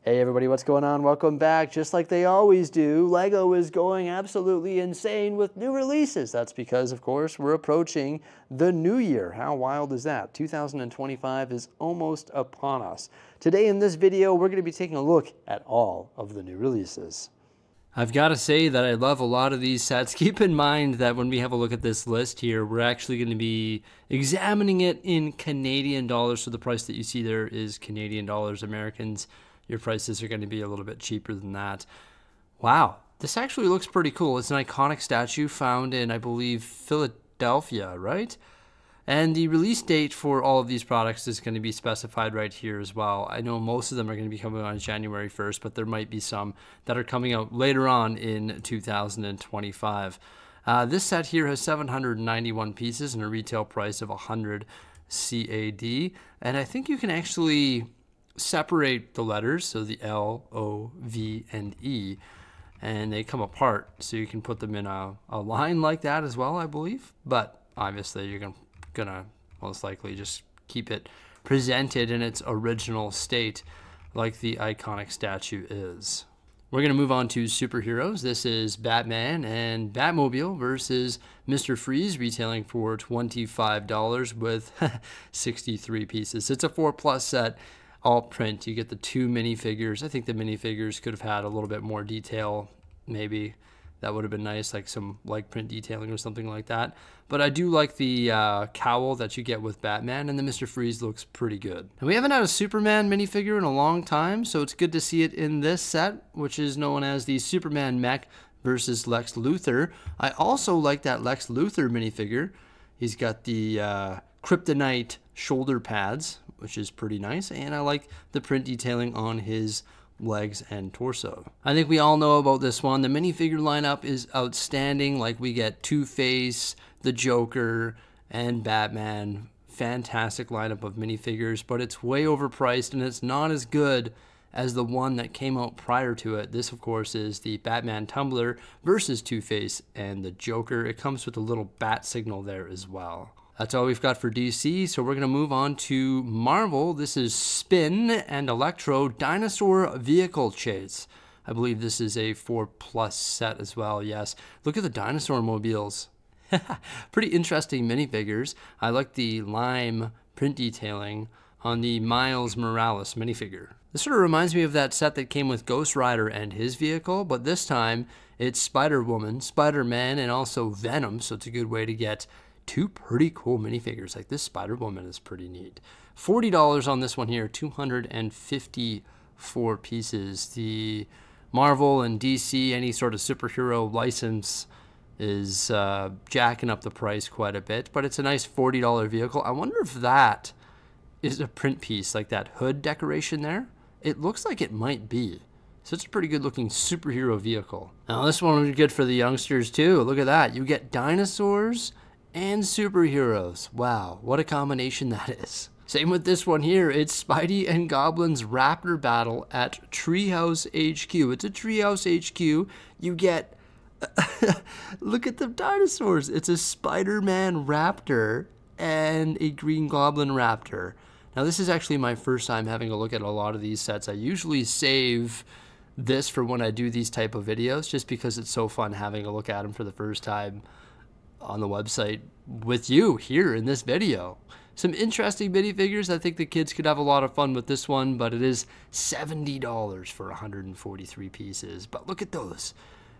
Hey everybody, what's going on? Welcome back. Just like they always do, LEGO is going absolutely insane with new releases. That's because, of course, we're approaching the new year. How wild is that? 2025 is almost upon us. Today in this video, we're going to be taking a look at all of the new releases. I've got to say that I love a lot of these sets. Keep in mind that when we have a look at this list here, we're actually going to be examining it in Canadian dollars. So the price that you see there is Canadian dollars. Americans, your prices are going to be a little bit cheaper than that. Wow, this actually looks pretty cool. It's an iconic statue found in, I believe, Philadelphia, right? And the release date for all of these products is going to be specified right here as well. I know most of them are going to be coming on January 1st, but there might be some that are coming out later on in 2025. This set here has 791 pieces and a retail price of 100 CAD. And I think you can actually separate the letters, so the L, O, V, and E, and they come apart. So you can put them in a line like that as well, I believe. But obviously you're gonna most likely just keep it presented in its original state like the iconic statue is. We're gonna move on to superheroes. This is Batman and Batmobile versus Mr. Freeze, retailing for $25 with 63 pieces. It's a 4+ set, all print. You get the 2 minifigures. I think the minifigures could have had a little bit more detail, maybe. That would have been nice, like some print detailing or something like that. But I do like the cowl that you get with Batman, and the Mr. Freeze looks pretty good. And we haven't had a Superman minifigure in a long time, so it's good to see it in this set, which is known as the Superman mech versus Lex Luthor. I also like that Lex Luthor minifigure. He's got the kryptonite shoulder pads, which is pretty nice, and I like the print detailing on his legs and torso. I think we all know about this one. The minifigure lineup is outstanding. Like, we get Two-Face, the Joker, and Batman. Fantastic lineup of minifigures, but it's way overpriced and it's not as good as the one that came out prior to it. This, of course, is the Batman tumbler versus Two-Face and the Joker. It comes with a little bat signal there as well. That's all we've got for DC, so we're going to move on to Marvel. This is Spin and Electro Dinosaur Vehicle Chase. I believe this is a 4+ set as well, yes. Look at the dinosaur mobiles. Pretty interesting minifigures. I like the lime print detailing on the Miles Morales minifigure. This sort of reminds me of that set that came with Ghost Rider and his vehicle, but this time it's Spider-Woman, Spider-Man, and also Venom, so it's a good way to get 2 pretty cool minifigures. Like, this Spider-Woman is pretty neat. $40 on this one here, 254 pieces. The Marvel and DC, any sort of superhero license, is jacking up the price quite a bit, but it's a nice $40 vehicle. I wonder if that is a print piece, like that hood decoration there. It looks like it might be. So it's a pretty good looking superhero vehicle. Now this one would be good for the youngsters too. Look at that. You get dinosaurs and superheroes. Wow, what a combination that is. Same with this one here. It's Spidey and Goblin's Raptor Battle at Treehouse HQ. It's a Treehouse HQ. You get, look at the dinosaurs. It's a Spider-Man Raptor and a Green Goblin Raptor. Now this is actually my first time having a look at a lot of these sets. I usually save this for when I do these type of videos, just because it's so fun having a look at them for the first time on the website with you here in this video. Some interesting minifigures. I think the kids could have a lot of fun with this one, but it is $70 for 143 pieces. But look at those.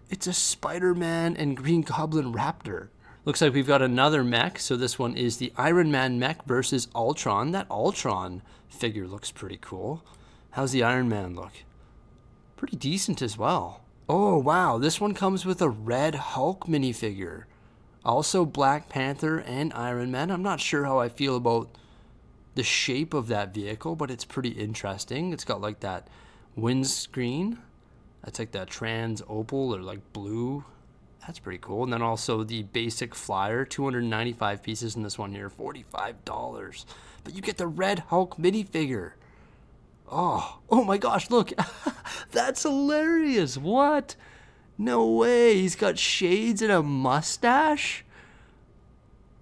It's a Spider-Man and Green Goblin Raptor. Looks like we've got another mech. So this one is the Iron Man mech versus Ultron. That Ultron figure looks pretty cool. How's the Iron Man look? Pretty decent as well. Oh, wow. This one comes with a Red Hulk minifigure. Also Black Panther and Iron Man. I'm not sure how I feel about the shape of that vehicle, but it's pretty interesting. It's got like that windscreen. That's like that trans opal or like blue. That's pretty cool. And then also the basic flyer, 295 pieces in this one here, $45. But you get the Red Hulk minifigure. Oh my gosh, look. That's hilarious. What? No way, he's got shades and a mustache?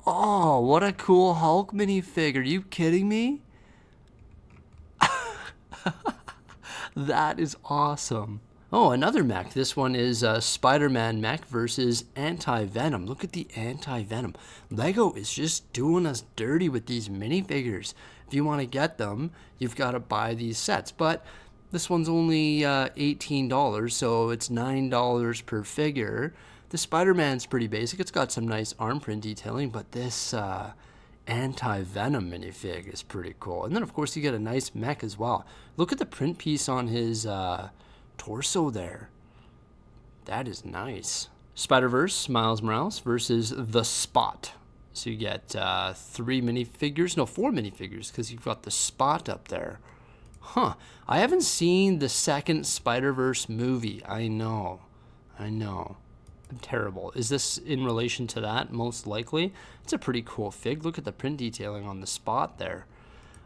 Oh, what a cool Hulk minifigure. Are you kidding me? That is awesome. Oh, another mech. This one is Spider-Man mech versus Anti-Venom. Look at the Anti-Venom. Lego is just doing us dirty with these minifigures. If you want to get them, you've got to buy these sets. But this one's only $18, so it's $9 per figure. The Spider-Man's pretty basic. It's got some nice arm print detailing, but this Anti-Venom minifig is pretty cool. And then, of course, you get a nice mech as well. Look at the print piece on his torso there. That is nice. Spider-Verse, Miles Morales versus The Spot. So you get 4 minifigures, because you've got the Spot up there. Huh. I haven't seen the second Spider-Verse movie. I know. I'm terrible. Is this in relation to that? Most likely. It's a pretty cool fig. Look at the print detailing on the Spot there.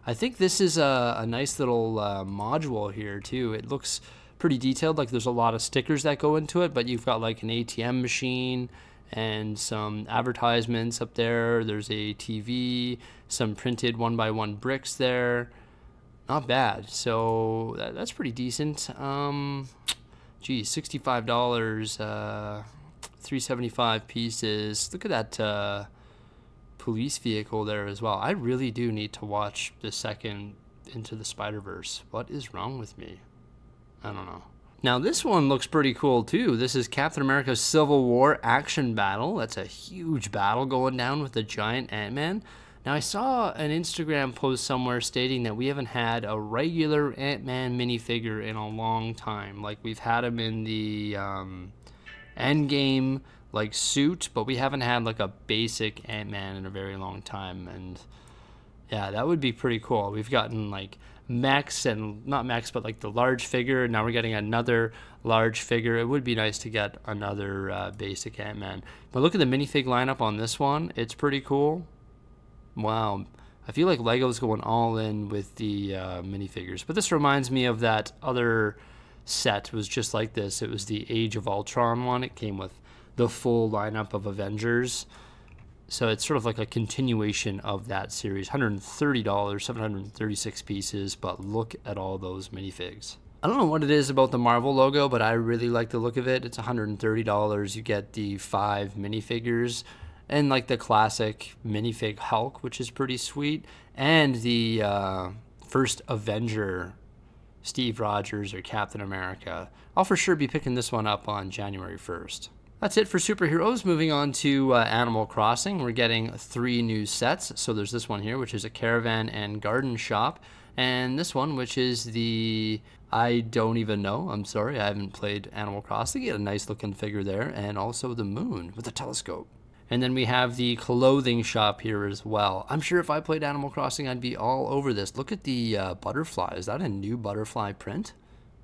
I think this is a nice little module here too. It looks pretty detailed, like there's a lot of stickers that go into it, but you've got like an ATM machine and some advertisements up there. There's a TV, some printed 1x1 bricks there. Not bad. So that's pretty decent. Geez, $65, 375 pieces. Look at that police vehicle there as well. I really do need to watch the second Into the Spider-Verse. What is wrong with me? I don't know. Now this one looks pretty cool too. This is Captain America's Civil War action battle. That's a huge battle going down with the giant Ant-Man. Now I saw an Instagram post somewhere stating that we haven't had a regular Ant-Man minifigure in a long time. Like we've had him in the Endgame like suit, but we haven't had like a basic Ant-Man in a very long time. And yeah, that would be pretty cool. We've gotten like mechs, and not mechs, but like the large figure. Now we're getting another large figure. It would be nice to get another basic Ant-Man. But look at the minifig lineup on this one. It's pretty cool. Wow. I feel like Lego's going all in with the minifigures. But this reminds me of that other set. It was just like this. It was the Age of Ultron one. It came with the full lineup of Avengers. So it's sort of like a continuation of that series. $130, 736 pieces, but look at all those minifigs. I don't know what it is about the Marvel logo, but I really like the look of it. It's $130. You get the 5 minifigures, and like the classic minifig Hulk, which is pretty sweet, and the first Avenger, Steve Rogers or Captain America. I'll for sure be picking this one up on January 1st. That's it for superheroes. Moving on to Animal Crossing. We're getting 3 new sets. So there's this one here, which is a caravan and garden shop. And this one, which is the, I don't even know. I'm sorry, I haven't played Animal Crossing. You get a nice looking figure there. And also the moon with a telescope. And then we have the clothing shop here as well. I'm sure if I played Animal Crossing, I'd be all over this. Look at the butterfly. Is that a new butterfly print?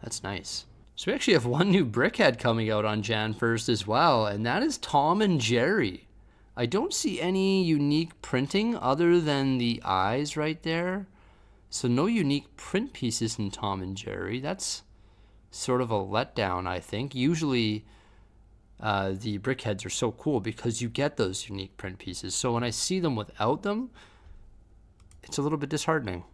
That's nice. So we actually have one new Brickhead coming out on Jan 1st as well, and that is Tom and Jerry. I don't see any unique printing other than the eyes right there. So no unique print pieces in Tom and Jerry. That's sort of a letdown, I think. Usually the Brickheads are so cool because you get those unique print pieces. So when I see them without them, it's a little bit disheartening.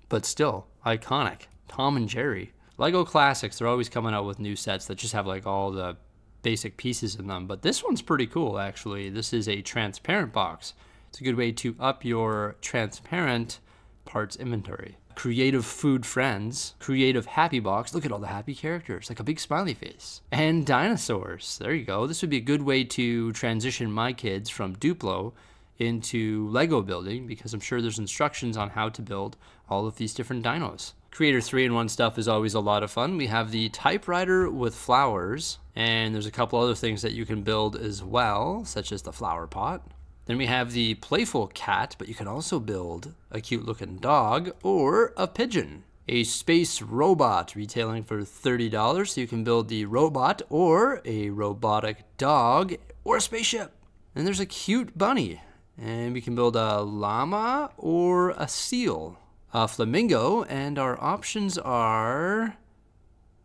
But still, iconic. Tom and Jerry. Lego Classics, they're always coming out with new sets that just have like all the basic pieces in them. But this one's pretty cool, actually. This is a transparent box. It's a good way to up your transparent parts inventory. Creative Food Friends, Creative Happy Box. Look at all the happy characters, like a big smiley face. And dinosaurs. There you go. This would be a good way to transition my kids from Duplo into Lego building, because I'm sure there's instructions on how to build all of these different dinos. Creator 3-in-1 stuff is always a lot of fun. We have the typewriter with flowers, and there's a couple other things that you can build as well, such as the flower pot. Then we have the playful cat, but you can also build a cute looking dog or a pigeon. A space robot retailing for $30, so you can build the robot or a robotic dog or a spaceship. And there's a cute bunny, and we can build a llama or a seal. A flamingo, and our options are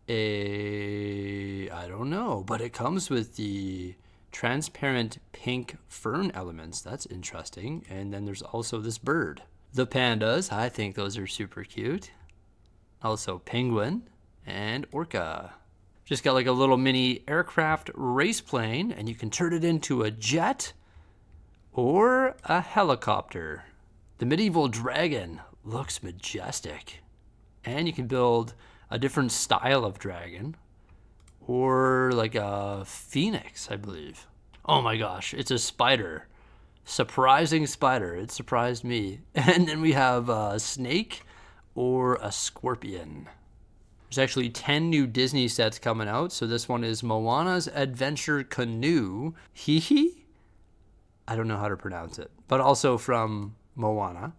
I don't know, but it comes with the transparent pink fern elements. That's interesting. And then there's also this bird. The pandas, I think those are super cute. Also penguin and Orca. Just got like a little mini aircraft race plane, and you can turn it into a jet or a helicopter. The medieval dragon looks majestic. And you can build a different style of dragon, or like a phoenix, I believe. Oh my gosh, it's a spider. Surprising spider, it surprised me. And then we have a snake or a scorpion. There's actually 10 new Disney sets coming out. So this one is Moana's Adventure Canoe. Hee. I don't know how to pronounce it, but also from Moana.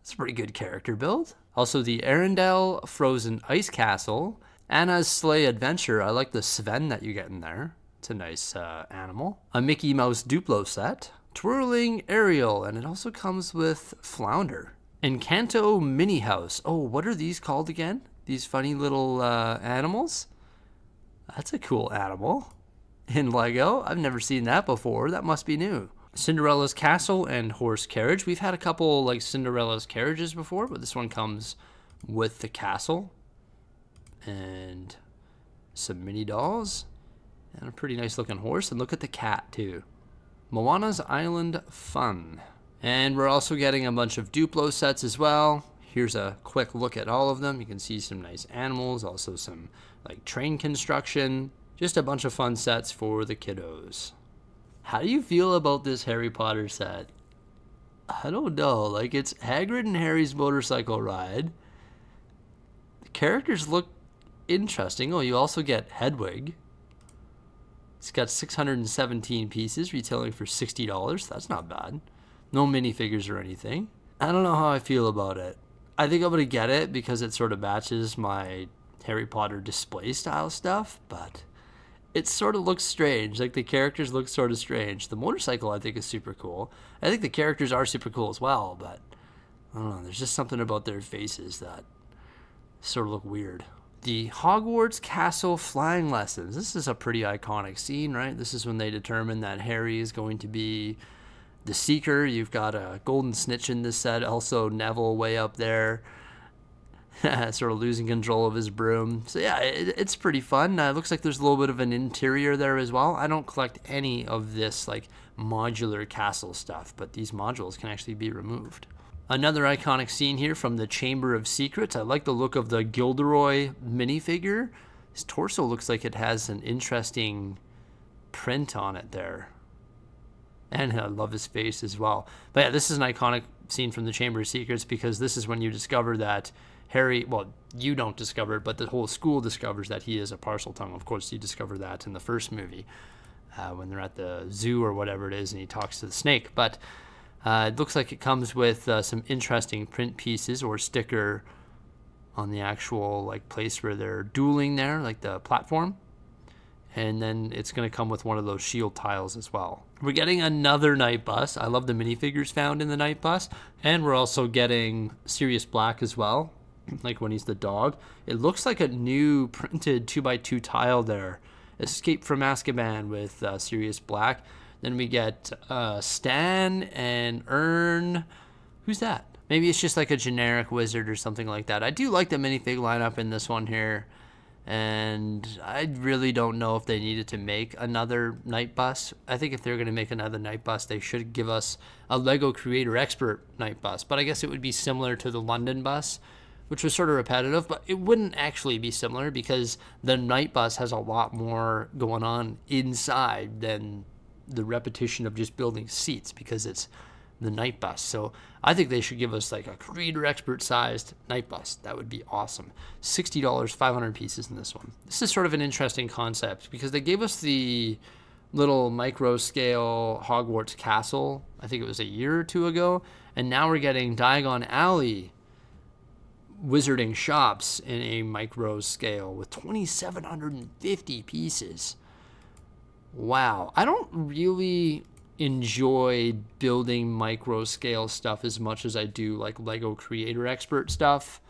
It's a pretty good character build. Also the Arendelle Frozen Ice Castle. Anna's Sleigh Adventure. I like the Sven that you get in there. It's a nice animal. A Mickey Mouse Duplo set. Twirling Ariel, and it also comes with Flounder. Encanto Mini House. Oh, what are these called again? These funny little animals? That's a cool animal. In Lego. I've never seen that before. That must be new. Cinderella's Castle and Horse Carriage. We've had a couple like Cinderella's carriages before, but this one comes with the castle. And some mini dolls. And a pretty nice looking horse. And look at the cat too. Moana's Island Fun. And we're also getting a bunch of Duplo sets as well. Here's a quick look at all of them. You can see some nice animals, also some like train construction. Just a bunch of fun sets for the kiddos. How do you feel about this Harry Potter set? I don't know. Like, it's Hagrid and Harry's motorcycle ride. The characters look interesting. Oh, you also get Hedwig. It's got 617 pieces, retailing for $60. That's not bad. No minifigures or anything. I don't know how I feel about it. I think I'm going to get it because it sort of matches my Harry Potter display style stuff, but it sort of looks strange. Like, the characters look sort of strange. The motorcycle, I think, is super cool. I think the characters are super cool as well, but I don't know. There's just something about their faces that sort of look weird. The Hogwarts Castle Flying Lessons. This is a pretty iconic scene, right? This is when they determine that Harry is going to be the Seeker. You've got a golden snitch in this set. Also Neville way up there. Sort of losing control of his broom. So yeah, it's pretty fun. It looks like there's a little bit of an interior there as well. I don't collect any of this like modular castle stuff, but these modules can actually be removed. Another iconic scene here from the Chamber of Secrets. I like the look of the Gilderoy minifigure. His torso looks like it has an interesting print on it there. And I love his face as well. But yeah, this is an iconic scene from the Chamber of Secrets because this is when you discover that Harry, well, you don't discover it, but the whole school discovers that he is a Parseltongue. Of course, you discover that in the first movie when they're at the zoo or whatever it is and he talks to the snake. But it looks like it comes with some interesting print pieces or sticker on the actual like place where they're dueling there, like the platform. And then it's going to come with one of those shield tiles as well. We're getting another Night Bus. I love the minifigures found in the Night Bus. And we're also getting Sirius Black as well, like when he's the dog. It looks like a new printed 2x2 tile there. Escape from Azkaban with Sirius Black. Then we get Stan and Ern. Who's that? Maybe it's just like a generic wizard or something like that. I do like the minifig lineup in this one here. And I really don't know if they needed to make another Night Bus. I think if they're going to make another Night Bus, they should give us a Lego Creator Expert Night Bus. But I guess it would be similar to the London Bus, which was sort of repetitive. But it wouldn't actually be similar because the Night Bus has a lot more going on inside than the repetition of just building seats because it's the Night Bus. So I think they should give us like a Creator Expert sized Night Bus. That would be awesome. $60, 500 pieces in this one. This is sort of an interesting concept because they gave us the little micro scale Hogwarts castle, I think it was a year or two ago, and now we're getting Diagon Alley wizarding shops in a micro scale with 2,750 pieces. Wow. I don't really enjoy building micro scale stuff as much as I do like Lego Creator Expert stuff.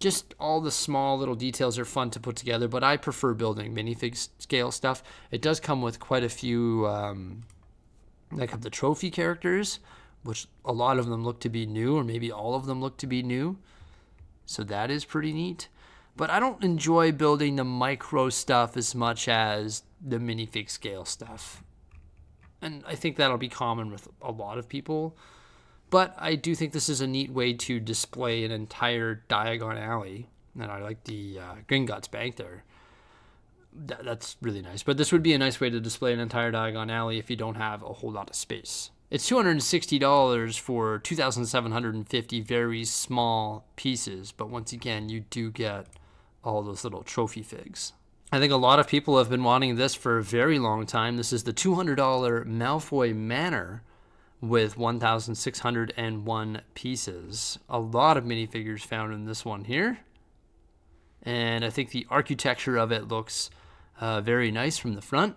Just all the small little details are fun to put together, but I prefer building minifig scale stuff. It does come with quite a few like of the trophy characters, which a lot of them look to be new, or maybe all of them look to be new. So that is pretty neat. But I don't enjoy building the micro stuff as much as the minifig scale stuff. And I think that'll be common with a lot of people. But I do think this is a neat way to display an entire Diagon Alley. And I like the Gringotts Bank there. That's really nice. But this would be a nice way to display an entire Diagon Alley if you don't have a whole lot of space. It's $260 for 2,750 very small pieces. But once again, you do get all those little trophy figs. I think a lot of people have been wanting this for a very long time. This is the $200 Malfoy Manor with 1,601 pieces. A lot of minifigures found in this one here. And I think the architecture of it looks very nice from the front.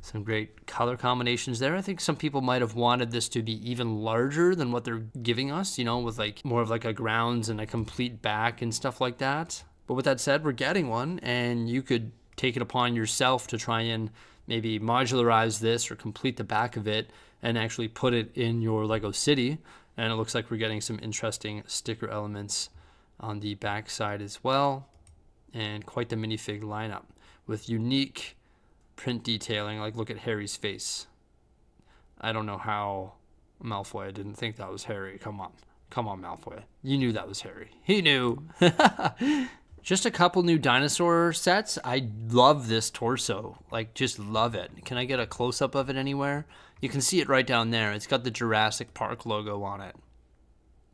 Some great color combinations there. I think some people might have wanted this to be even larger than what they're giving us, you know, with like more of like a grounds and a complete back and stuff like that. But with that said, we're getting one, and you could take it upon yourself to try and maybe modularize this or complete the back of it and actually put it in your Lego City. And it looks like we're getting some interesting sticker elements on the back side as well. And quite the minifig lineup with unique print detailing. Like, look at Harry's face. I don't know how Malfoy didn't think that was Harry. Come on, Malfoy. You knew that was Harry. He knew. Just a couple new dinosaur sets. I love this torso. Like, just love it. Can I get a close-up of it anywhere? You can see it right down there. It's got the Jurassic Park logo on it.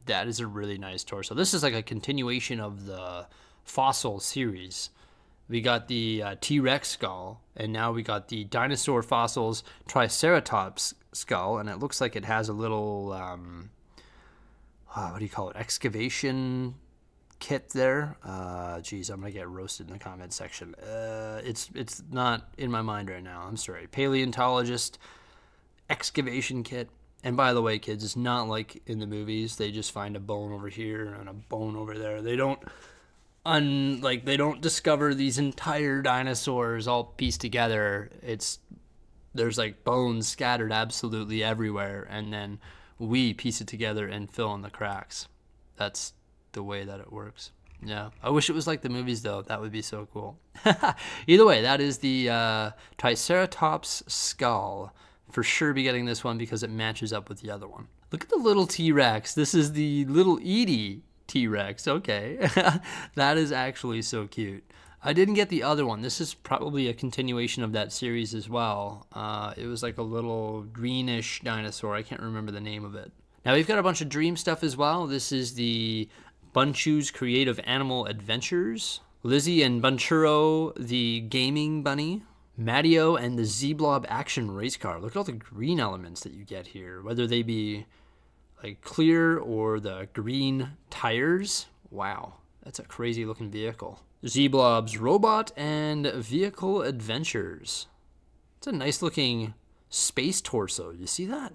That is a really nice torso. This is like a continuation of the fossil series. We got the T-Rex skull, and now we got the dinosaur fossils Triceratops skull, and it looks like it has a little, what do you call it, excavation kit there. Geez, I'm gonna get roasted in the comment section. It's not in my mind right now. I'm sorry. Paleontologist excavation kit. And by the way, kids, it's not like in the movies. They just find a bone over here and a bone over there. They don't they don't discover these entire dinosaurs all pieced together. There's like bones scattered absolutely everywhere, and then we piece it together and fill in the cracks. That's the way that it works. Yeah, I wish it was like the movies though. That would be so cool. Either way, that is the Triceratops skull. For sure be getting this one because it matches up with the other one. Look at the little T-Rex. This is the little Edie T-Rex. Okay. That is actually so cute. I didn't get the other one. This is probably a continuation of that series as well. It was like a little greenish dinosaur. I can't remember the name of it. Now we've got a bunch of dream stuff as well. This is the Bunchu's Creative Animal Adventures. Lizzie and Bunchuro, the gaming bunny. Matteo and the Z-Blob action race car. Look at all the green elements that you get here, whether they be like clear or the green tires. Wow, that's a crazy looking vehicle. Z-Blob's robot and vehicle adventures. It's a nice looking space torso. You see that?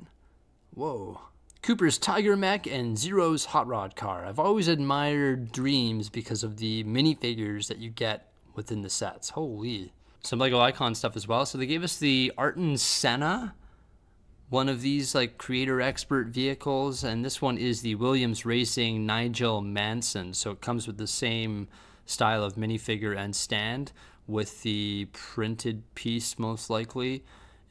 Whoa. Cooper's Tiger Mech and Zero's Hot Rod car. I've always admired Dreams because of the minifigures that you get within the sets. Holy. Some Lego Icon stuff as well. So they gave us the Arton Senna, one of these like creator expert vehicles, and this one is the Williams Racing Nigel Manson. So it comes with the same style of minifigure and stand with the printed piece most likely,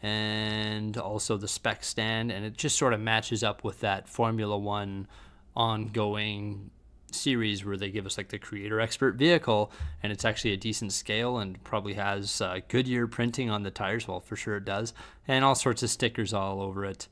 and also the spec stand, and it just sort of matches up with that Formula One ongoing series where they give us like the creator expert vehicle, and it's actually a decent scale and probably has Goodyear printing on the tires. Well, for sure it does, and all sorts of stickers all over it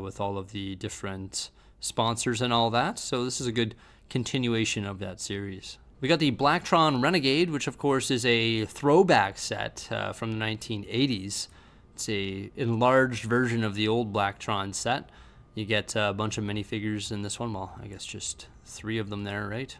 with all of the different sponsors and all that. So this is a good continuation of that series. We got the Blacktron Renegade, which of course is a throwback set from the 1980s. It's a enlarged version of the old Blacktron set. You get a bunch of minifigures in this one. Well, I guess just 3 of them there, right?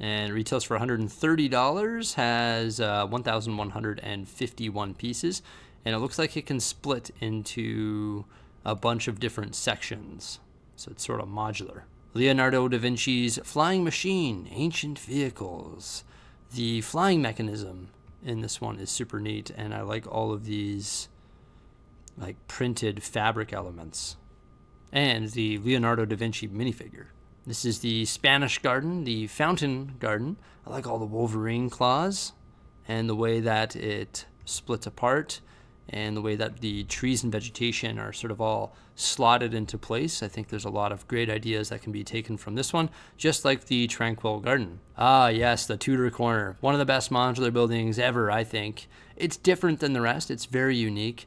And it retails for $130, has 1,151 pieces, and it looks like it can split into a bunch of different sections. So it's sort of modular. Leonardo da Vinci's Flying Machine, Ancient Vehicles. The flying mechanism in this one is super neat, and I like all of these like printed fabric elements. And the Leonardo da Vinci minifigure. This is the Spanish garden, the fountain garden. I like all the Wolverine claws and the way that it splits apart and the way that the trees and vegetation are sort of all slotted into place. I think there's a lot of great ideas that can be taken from this one, just like the Tranquil Garden. Ah, yes, the Tudor Corner. One of the best modular buildings ever, I think. It's different than the rest. It's very unique.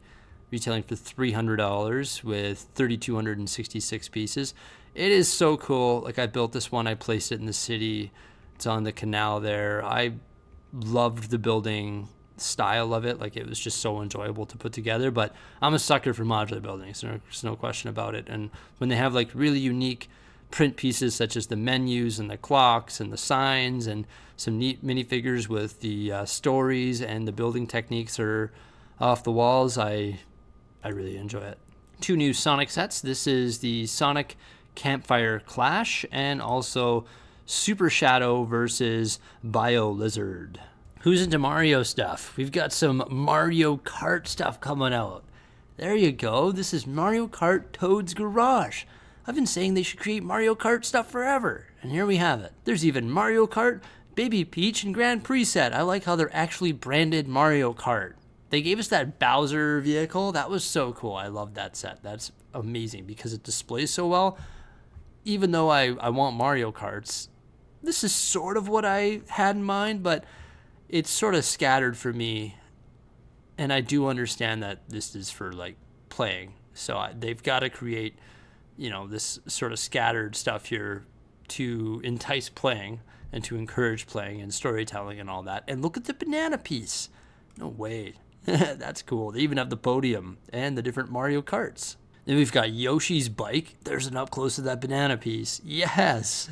Retailing for $300 with 3,266 pieces. It is so cool. Like, I built this one. I placed it in the city. It's on the canal there. I loved the building style of it. Like, it was just so enjoyable to put together. But I'm a sucker for modular buildings. There's no question about it. And when they have like really unique print pieces such as the menus and the clocks and the signs and some neat minifigures with the stories and the building techniques are off the walls, I really enjoy it. 2 new Sonic sets. This is the Sonic Campfire Clash and also Super Shadow versus Bio Lizard. Who's into Mario stuff? We've got some Mario Kart stuff coming out. There you go. This is Mario Kart Toad's Garage. I've been saying they should create Mario Kart stuff forever, and here we have it. There's even Mario Kart, Baby Peach, and Grand Prix set. I like how they're actually branded Mario Kart. They gave us that Bowser vehicle. That was so cool. I love that set. That's amazing because it displays so well. Even though I want Mario Karts, this is sort of what I had in mind, but it's sort of scattered for me. And I do understand that this is for like playing. So they've got to create, you know, this sort of scattered stuff here to entice playing and to encourage playing and storytelling and all that. And look at the banana piece. No way. That's cool. They even have the podium and the different Mario Karts. Then we've got Yoshi's bike. There's an up close of that banana piece. Yes.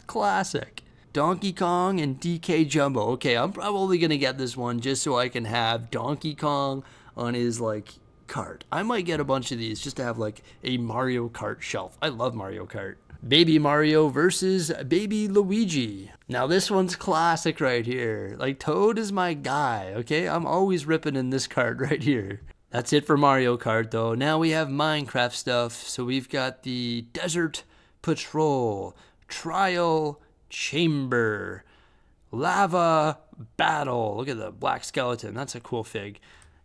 Classic. Donkey Kong and DK Jumbo. Okay, I'm probably going to get this one just so I can have Donkey Kong on his, like, cart. I might get a bunch of these just to have, like, a Mario Kart shelf. I love Mario Kart. Baby Mario versus Baby Luigi. Now this one's classic right here. Like, Toad is my guy, okay? I'm always ripping in this card right here. That's it for Mario Kart though. Now we have Minecraft stuff. So we've got the Desert Patrol, Trial Chamber, Lava Battle. Look at the black skeleton. That's a cool fig.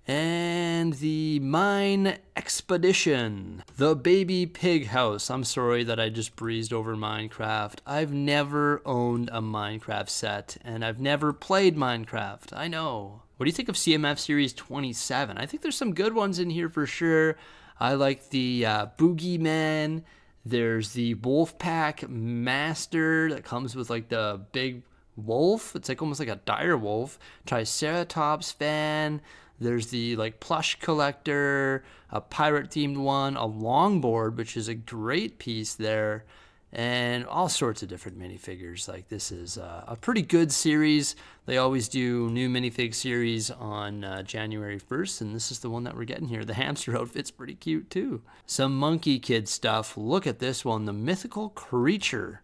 And the Mine Expedition, the Baby Pig House. I'm sorry that I just breezed over Minecraft. I've never owned a Minecraft set, and I've never played Minecraft. I know. What do you think of CMF Series 27? I think there's some good ones in here for sure. I like the Boogeyman. There's the Wolfpack Master that comes with like the big wolf. It's like almost like a dire wolf. Triceratops fan. There's the like plush collector, a pirate themed one, a longboard, which is a great piece there, and all sorts of different minifigures. Like, this is a pretty good series. They always do new minifig series on January 1st, and this is the one that we're getting here. The hamster outfit's pretty cute too. Some Monkey Kid stuff. Look at this one, the Mythical Creature.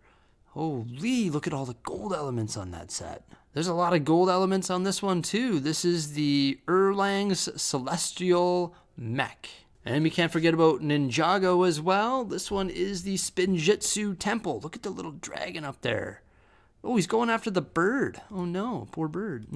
Holy, look at all the gold elements on that set. There's a lot of gold elements on this one too. This is the Erlang's Celestial Mech. And we can't forget about Ninjago as well. This one is the Spinjitzu Temple. Look at the little dragon up there. Oh, he's going after the bird. Oh no, poor bird.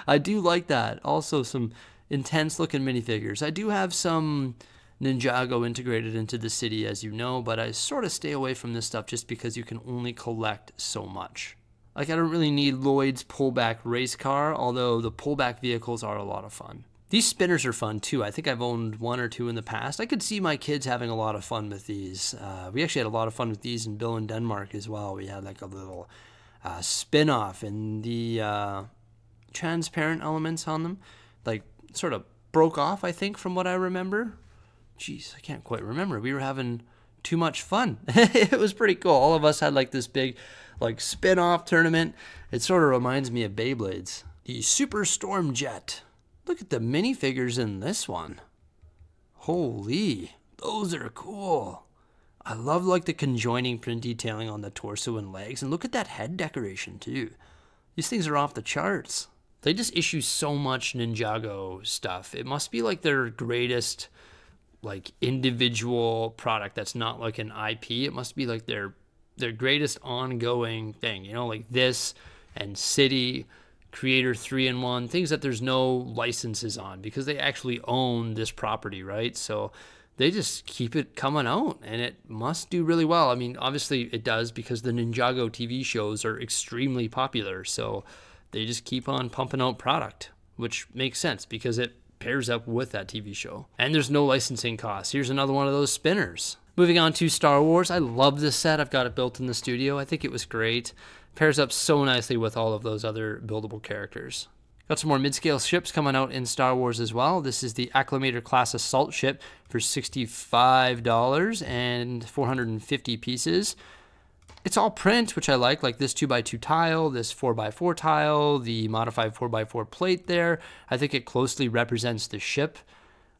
I do like that. Also some intense looking minifigures. I do have some Ninjago integrated into the city, as you know, but I sort of stay away from this stuff just because you can only collect so much. Like, I don't really need Lloyd's pullback race car, although the pullback vehicles are a lot of fun. These spinners are fun too. I think I've owned 1 or 2 in the past. I could see my kids having a lot of fun with these. We actually had a lot of fun with these in Bill in Denmark as well. We had like a little spin-off, and the transparent elements on them like sort of broke off, I think, from what I remember. Jeez, I can't quite remember. We were having too much fun. It was pretty cool. All of us had like this big like spin-off tournament. It sort of reminds me of Beyblades. The Super Storm Jet. Look at the minifigures in this one. Holy, those are cool. I love like the conjoining print detailing on the torso and legs, and look at that head decoration too. These things are off the charts. They just issue so much Ninjago stuff. It must be like their greatest like individual product that's not like an IP. It must be like their their greatest ongoing thing, you know, like this and City, Creator 3-in-1, things that there's no licenses on because they actually own this property, right? So they just keep it coming out, and it must do really well. I mean, obviously it does because the Ninjago TV shows are extremely popular, so they just keep on pumping out product, which makes sense because it pairs up with that TV show. And there's no licensing costs. Here's another one of those spinners. Moving on to Star Wars. I love this set. I've got it built in the studio. I think it was great. Pairs up so nicely with all of those other buildable characters. Got some more mid-scale ships coming out in Star Wars as well. This is the Acclamator class assault ship for $65 and 450 pieces. It's all print, which I like this 2x2 tile, this 4x4 tile, the modified 4x4 plate there. I think it closely represents the ship.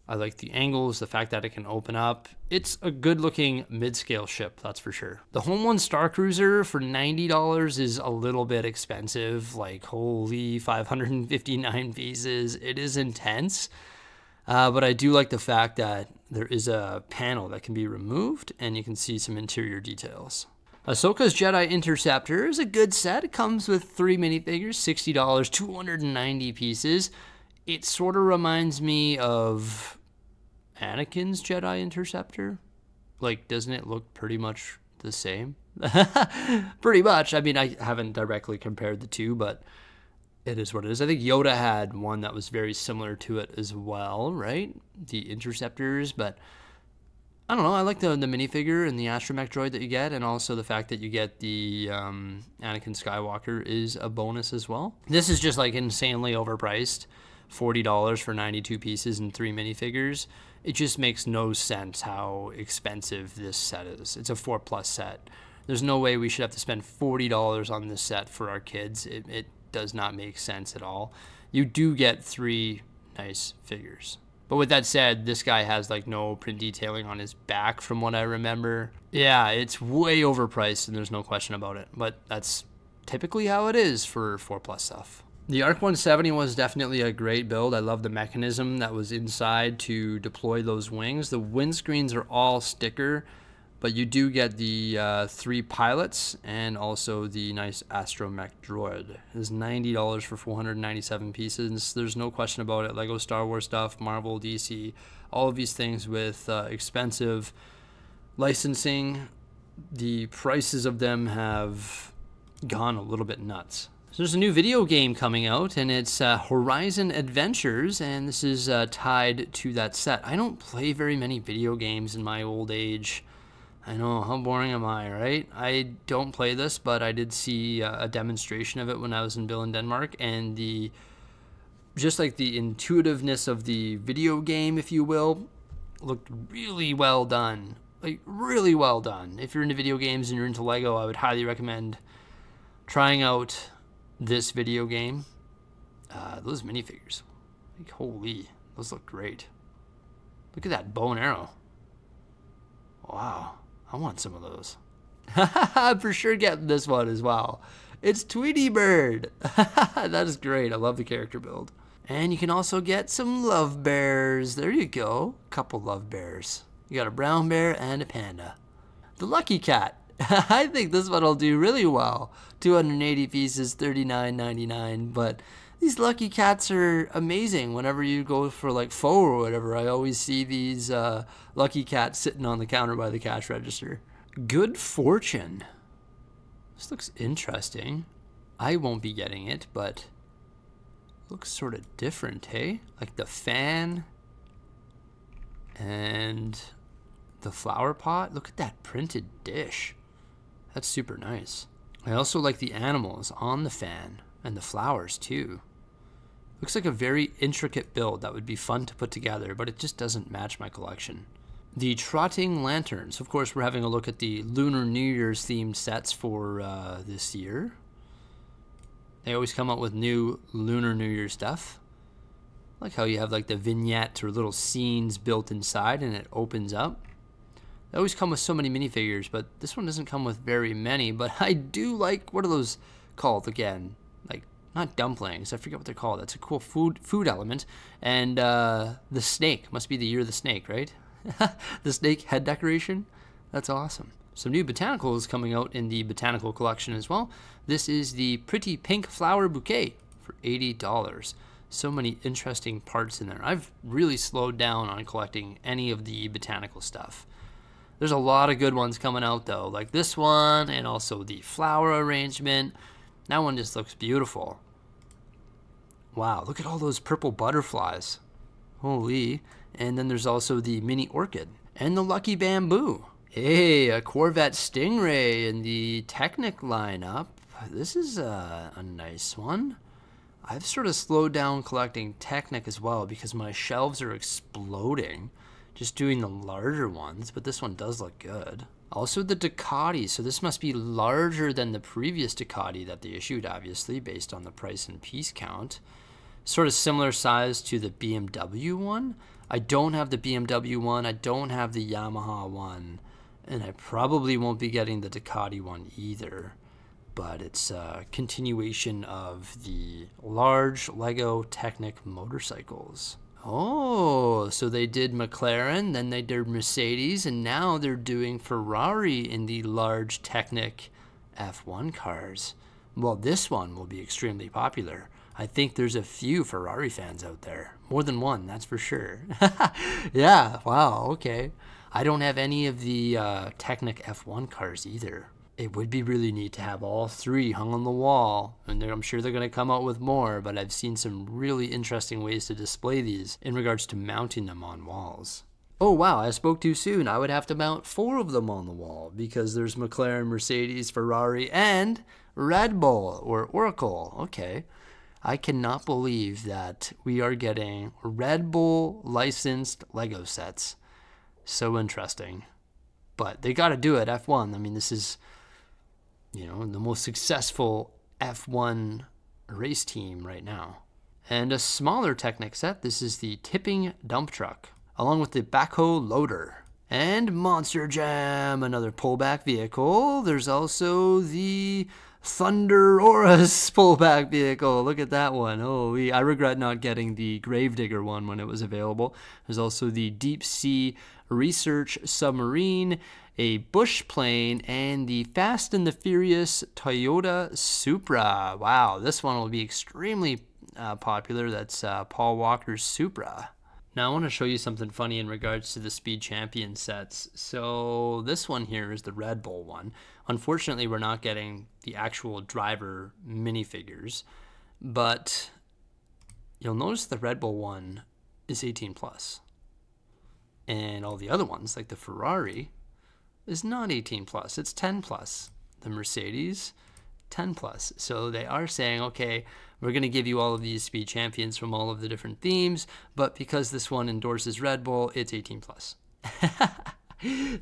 I like the angles, the fact that it can open up. It's a good looking mid-scale ship, that's for sure. The Home One Star Cruiser for $90 is a little bit expensive, like holy 559 pieces. It is intense, but I do like the fact that there is a panel that can be removed and you can see some interior details. Ahsoka's Jedi Interceptor is a good set. It comes with 3 minifigures, $60, 290 pieces. It sort of reminds me of Anakin's Jedi Interceptor. Like, doesn't it look pretty much the same? Pretty much. I mean, I haven't directly compared the two, but it is what it is. I think Yoda had one that was very similar to it as well, right? The Interceptors, but I don't know. I like the minifigure and the astromech droid that you get, and also the fact that you get the Anakin Skywalker is a bonus as well. This is just like insanely overpriced. $40 for 92 pieces and 3 minifigures. It just makes no sense how expensive this set is. It's a 4+ set. There's no way we should have to spend $40 on this set for our kids. It does not make sense at all. You do get 3 nice figures. But with that said, this guy has like no print detailing on his back from what I remember. Yeah, it's way overpriced and there's no question about it. But that's typically how it is for 4+ stuff. The ARC 170 was definitely a great build. I love the mechanism that was inside to deploy those wings. The windscreens are all sticker, but you do get the 3 pilots and also the nice astromech droid. It is $90 for 497 pieces. There's no question about it. Lego Star Wars stuff, Marvel, DC, all of these things with expensive licensing. The prices of them have gone a little bit nuts. So there's a new video game coming out, and it's Horizon Adventures, and this is tied to that set. I don't play very many video games in my old age. I know, how boring am I, right? I don't play this, but I did see a demonstration of it when I was in Bill in Denmark, and just like the intuitiveness of the video game, if you will, looked really well done. Like, really well done. If you're into video games and you're into Lego, I would highly recommend trying out this video game. Those minifigures, like, holy, those look great. Look at that bow and arrow. Wow, I want some of those. I'm for sure getting this one as well. It's Tweety Bird. That is great. I love the character build. And you can also get some love bears. There you go. A couple love bears. You got a brown bear and a panda. The Lucky Cat. I think this one will do really well. 280 pieces, $39.99. But these Lucky Cats are amazing. Whenever you go for like pho or whatever, I always see these Lucky Cats sitting on the counter by the cash register. Good Fortune. This looks interesting. I won't be getting it, but looks sort of different, hey? Like the fan and the flower pot. Look at that printed dish. That's super nice. I also like the animals on the fan and the flowers too. Looks like a very intricate build that would be fun to put together, but it just doesn't match my collection. The Trotting Lanterns. Of course, we're having a look at the Lunar New Year's themed sets for this year. They always come up with new Lunar New Year stuff. Like how you have like the vignette or little scenes built inside and it opens up. They always come with so many minifigures, but this one doesn't come with very many. But I do like, what are those called again? Like, not dumplings, I forget what they're called. That's a cool food element. And the snake, must be the year of the snake, right? The snake head decoration, that's awesome. Some new botanicals coming out in the botanical collection as well. This is the Pretty Pink Flower Bouquet for $80. So many interesting parts in there. I've really slowed down on collecting any of the botanical stuff. There's a lot of good ones coming out though, like this one and also the flower arrangement. That one just looks beautiful. Wow, look at all those purple butterflies. Holy. And then there's also the mini orchid and the lucky bamboo. Hey, a Corvette Stingray in the Technic lineup. This is a nice one. I've sort of slowed down collecting Technic as well because my shelves are exploding just doing the larger ones, but this one does look good. Also the Ducati, so this must be larger than the previous Ducati that they issued, obviously, based on the price and piece count. Sort of similar size to the BMW one. I don't have the BMW one, I don't have the Yamaha one, and I probably won't be getting the Ducati one either. But it's a continuation of the large Lego Technic motorcycles. Oh, so they did McLaren, then they did Mercedes, and now they're doing Ferrari in the large Technic F1 cars. Well, this one will be extremely popular. I think there's a few Ferrari fans out there. More than one, that's for sure. Yeah, wow, okay. I don't have any of the Technic F1 cars either. It would be really neat to have all three hung on the wall, and I'm sure they're going to come out with more, but I've seen some really interesting ways to display these in regards to mounting them on walls. Oh wow, I spoke too soon. I would have to mount 4 of them on the wall because there's McLaren, Mercedes, Ferrari, and Red Bull or Oracle. Okay. I cannot believe that we are getting Red Bull licensed Lego sets. So interesting. But they got to do it, F1. I mean, this is, you know, the most successful F1 race team right now. And a smaller Technic set, this is the tipping dump truck, along with the backhoe loader. And Monster Jam, another pullback vehicle. There's also the Thunder Aurus pullback vehicle. Look at that one. Oh, I regret not getting the Gravedigger one when it was available. There's also the Deep Sea Research Submarine, a bush plane, and the Fast and the Furious Toyota Supra. Wow, this one will be extremely popular. That's Paul Walker's Supra. Now I want to show you something funny in regards to the Speed Champion sets. So this one here is the Red Bull one. Unfortunately, we're not getting the actual driver minifigures, but you'll notice the Red Bull one is 18 plus. And all the other ones, like the Ferrari, is not 18 plus, it's 10 plus. The Mercedes, 10 plus. So they are saying, okay, we're going to give you all of these Speed Champions from all of the different themes, but because this one endorses Red Bull, it's 18 plus.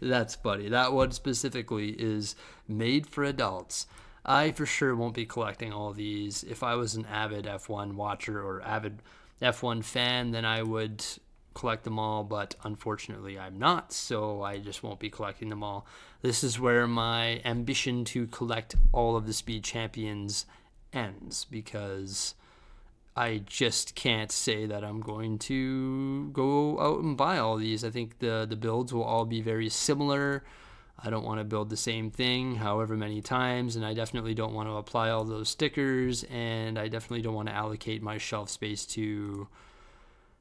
That's funny. That one specifically is made for adults. I for sure won't be collecting all of these. If I was an avid F1 watcher or avid F1 fan, then I would collect them all, but unfortunately I'm not, so I just won't be collecting them all. This is where my ambition to collect all of the Speed Champions ends, because I just can't say that I'm going to go out and buy all these. I think the builds will all be very similar. I don't want to build the same thing however many times, and I definitely don't want to apply all those stickers, and I definitely don't want to allocate my shelf space to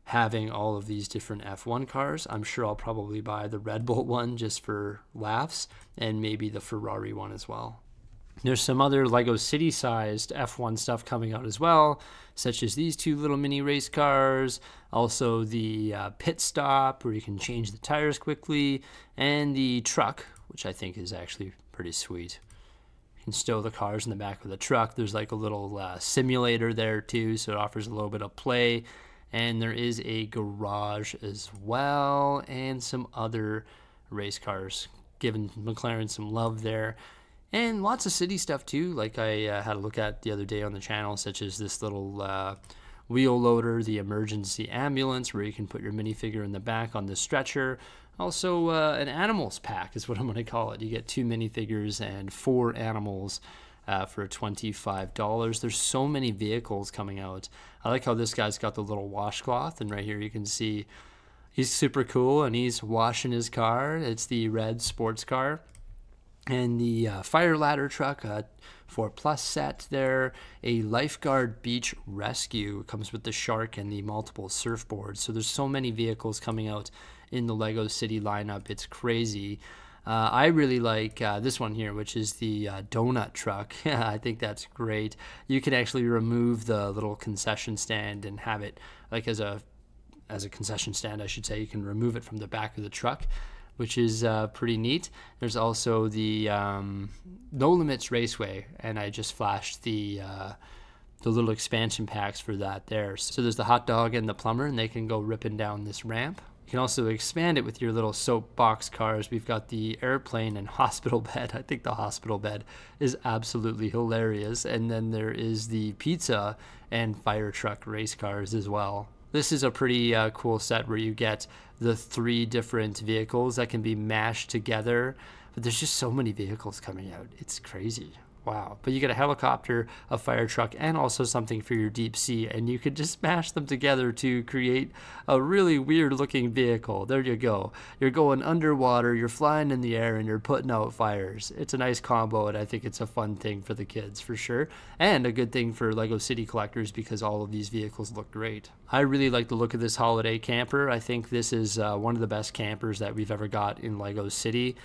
having all of these different F1 cars. I'm sure I'll probably buy the Red Bull one just for laughs, and maybe the Ferrari one as well. There's some other Lego City-sized F1 stuff coming out as well, such as these 2 little mini race cars, also the pit stop where you can change the tires quickly, and the truck, which I think is actually pretty sweet. You can stow the cars in the back of the truck. There's like a little simulator there too, so it offers a little bit of play. And there is a garage as well, and some other race cars, giving McLaren some love there. And lots of city stuff too, like I had a look at the other day on the channel, such as this little wheel loader, the emergency ambulance, where you can put your minifigure in the back on the stretcher. Also an animals pack is what I'm going to call it. You get 2 minifigures and 4 animals for $25. There's so many vehicles coming out. I like how this guy's got the little washcloth, and right here you can see he's super cool and he's washing his car. It's the red sports car. And the fire ladder truck, 4+ set there. A lifeguard beach rescue comes with the shark and the multiple surfboards. So there's so many vehicles coming out in the Lego City lineup. It's crazy. I really like this one here, which is the donut truck. I think that's great. You can actually remove the little concession stand and have it like as a concession stand, I should say. You can remove it from the back of the truck, which is pretty neat. There's also the No Limits Raceway, and I just flashed the little expansion packs for that there. So there's the hot dog and the plumber, and they can go ripping down this ramp. You can also expand it with your little soapbox cars. We've got the airplane and hospital bed. I think the hospital bed is absolutely hilarious. And then there is the pizza and fire truck race cars as well. This is a pretty cool set where you get the 3 different vehicles that can be mashed together. But there's just so many vehicles coming out. It's crazy. Wow. But you get a helicopter, a fire truck, and also something for your deep sea. And you could just smash them together to create a really weird looking vehicle. There you go. You're going underwater, you're flying in the air, and you're putting out fires. It's a nice combo, and I think it's a fun thing for the kids for sure. And a good thing for Lego City collectors because all of these vehicles look great. I really like the look of this holiday camper. I think this is one of the best campers that we've ever got in Lego City.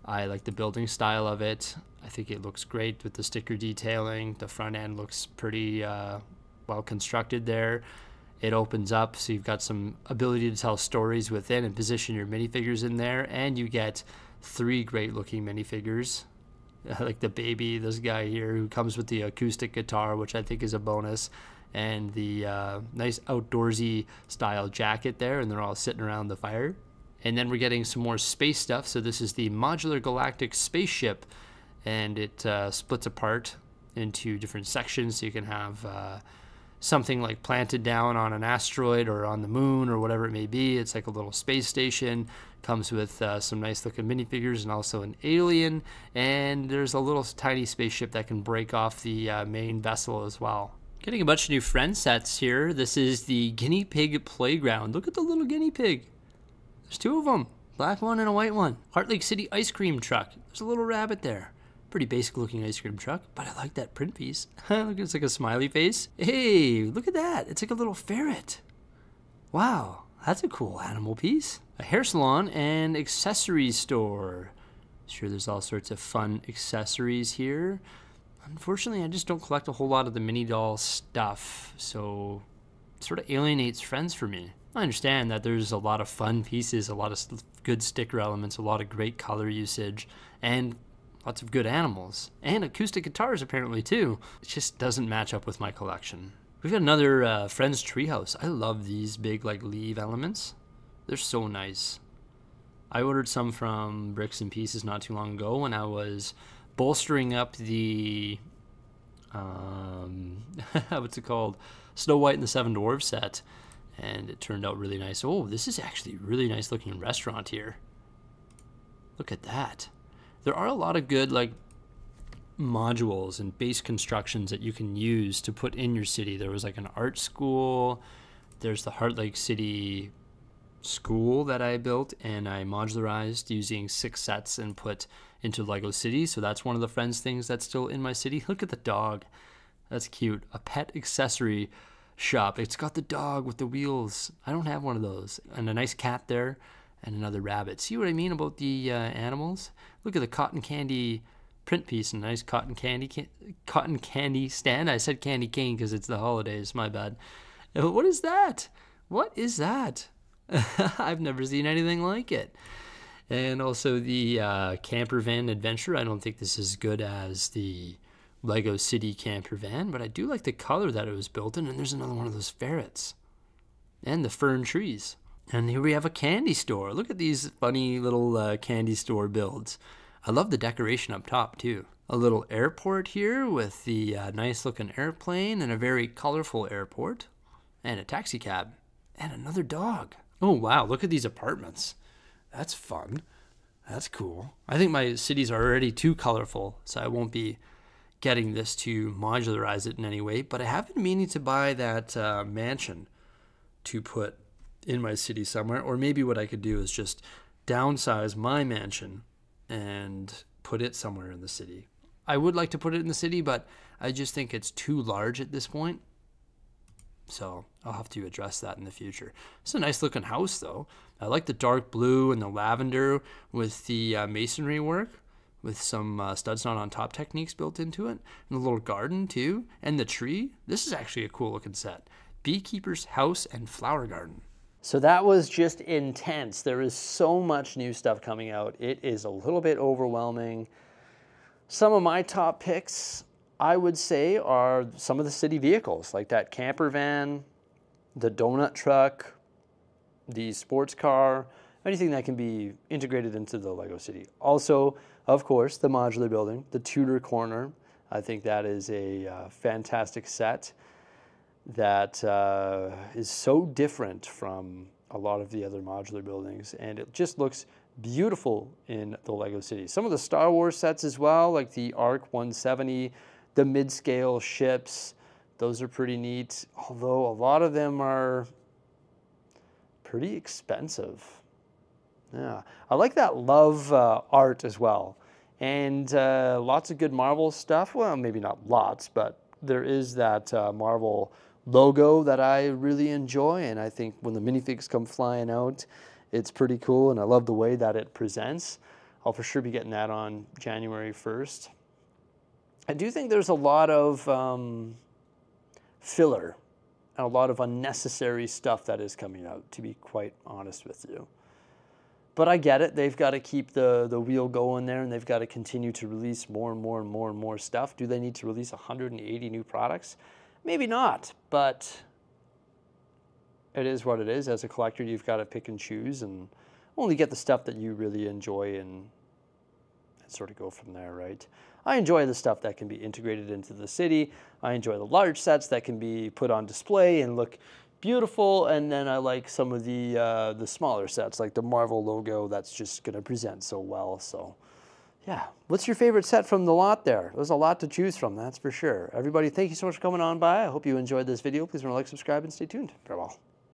I like the building style of it. I think it looks great with the sticker detailing. The front end looks pretty well constructed there. It opens up, so you've got some ability to tell stories within and position your minifigures in there. And you get 3 great looking minifigures. Like the baby, this guy here who comes with the acoustic guitar, which I think is a bonus. And the nice outdoorsy style jacket there, and they're all sitting around the fire. And then we're getting some more space stuff. So this is the modular galactic spaceship, and it splits apart into different sections. So you can have something like planted down on an asteroid or on the moon or whatever it may be. It's like a little space station. Comes with some nice looking minifigures and also an alien. And there's a little tiny spaceship that can break off the main vessel as well. Getting a bunch of new friend sets here. This is the guinea pig playground. Look at the little guinea pig. There's 2 of them, black one and a white one. Heart Lake City ice cream truck. There's a little rabbit there. Pretty basic looking ice cream truck, but I like that print piece. Look, it's like a smiley face. Hey, look at that. It's like a little ferret. Wow, that's a cool animal piece. A hair salon and accessories store. Sure, there's all sorts of fun accessories here. Unfortunately, I just don't collect a whole lot of the mini doll stuff, so it sort of alienates friends for me. I understand that there's a lot of fun pieces, a lot of good sticker elements, a lot of great color usage, and lots of good animals. And acoustic guitars apparently too. It just doesn't match up with my collection. We've got another Friends Treehouse. I love these big like leaf elements. They're so nice. I ordered some from Bricks and Pieces not too long ago when I was bolstering up the, what's it called? Snow White and the Seven Dwarfs set. And it turned out really nice. Oh, this is actually a really nice looking restaurant here. Look at that. There are a lot of good like modules and base constructions that you can use to put in your city. There was like an art school. There's the Heart Lake City school that I built and I modularized using 6 sets and put into Lego City. So that's one of the Friends things that's still in my city. Look at the dog. That's cute. A pet accessory shop. It's got the dog with the wheels. I don't have one of those. And a nice cat there and another rabbit. See what I mean about the animals? Look at the cotton candy print piece and a nice cotton candy stand. I said candy cane because it's the holidays. My bad. What is that? What is that? I've never seen anything like it. And also the camper van adventure. I don't think this is as good as the Lego City camper van, but I do like the color that it was built in. And there's another one of those ferrets and the fern trees. And here we have a candy store. Look at these funny little candy store builds. I love the decoration up top too. A little airport here with the nice looking airplane and a very colorful airport and a taxi cab and another dog. Oh wow, look at these apartments. That's fun. That's cool. I think my cities are already too colorful, so I won't be getting this to modularize it in any way, but I have been meaning to buy that mansion to put in my city somewhere, or maybe what I could do is just downsize my mansion and put it somewhere in the city. I would like to put it in the city, but I just think it's too large at this point. So I'll have to address that in the future. It's a nice looking house though. I like the dark blue and the lavender with the masonry work, with some studs not on top techniques built into it. And the little garden too, and the tree. This is actually a cool looking set. Beekeeper's house and flower garden. So that was just intense. There is so much new stuff coming out. It is a little bit overwhelming. Some of my top picks, I would say, are some of the city vehicles, like that camper van, the donut truck, the sports car, anything that can be integrated into the Lego City. Also, of course, the modular building, the Tudor Corner. I think that is a fantastic set that is so different from a lot of the other modular buildings, and it just looks beautiful in the Lego City. Some of the Star Wars sets as well, like the ARC 170, the mid-scale ships, those are pretty neat, although a lot of them are pretty expensive. Yeah, I like that love art as well, and lots of good Marvel stuff. Well, maybe not lots, but there is that Marvel logo that I really enjoy, and I think when the minifigs come flying out, it's pretty cool, and I love the way that it presents. I'll for sure be getting that on January 1st. I do think there's a lot of filler and a lot of unnecessary stuff that is coming out, to be quite honest with you. But I get it. They've got to keep the wheel going there, and they've got to continue to release more and more and more and more stuff. Do they need to release 180 new products? Maybe not, but it is what it is. As a collector, you've got to pick and choose and only get the stuff that you really enjoy and sort of go from there, right? I enjoy the stuff that can be integrated into the city. I enjoy the large sets that can be put on display and look beautiful, and then I like some of the smaller sets, like the Marvel logo that's just going to present so well. So yeah, what's your favorite set from the lot there? There's a lot to choose from, that's for sure. Everybody, thank you so much for coming on by. I hope you enjoyed this video. Please remember to like, subscribe, and stay tuned. Farewell.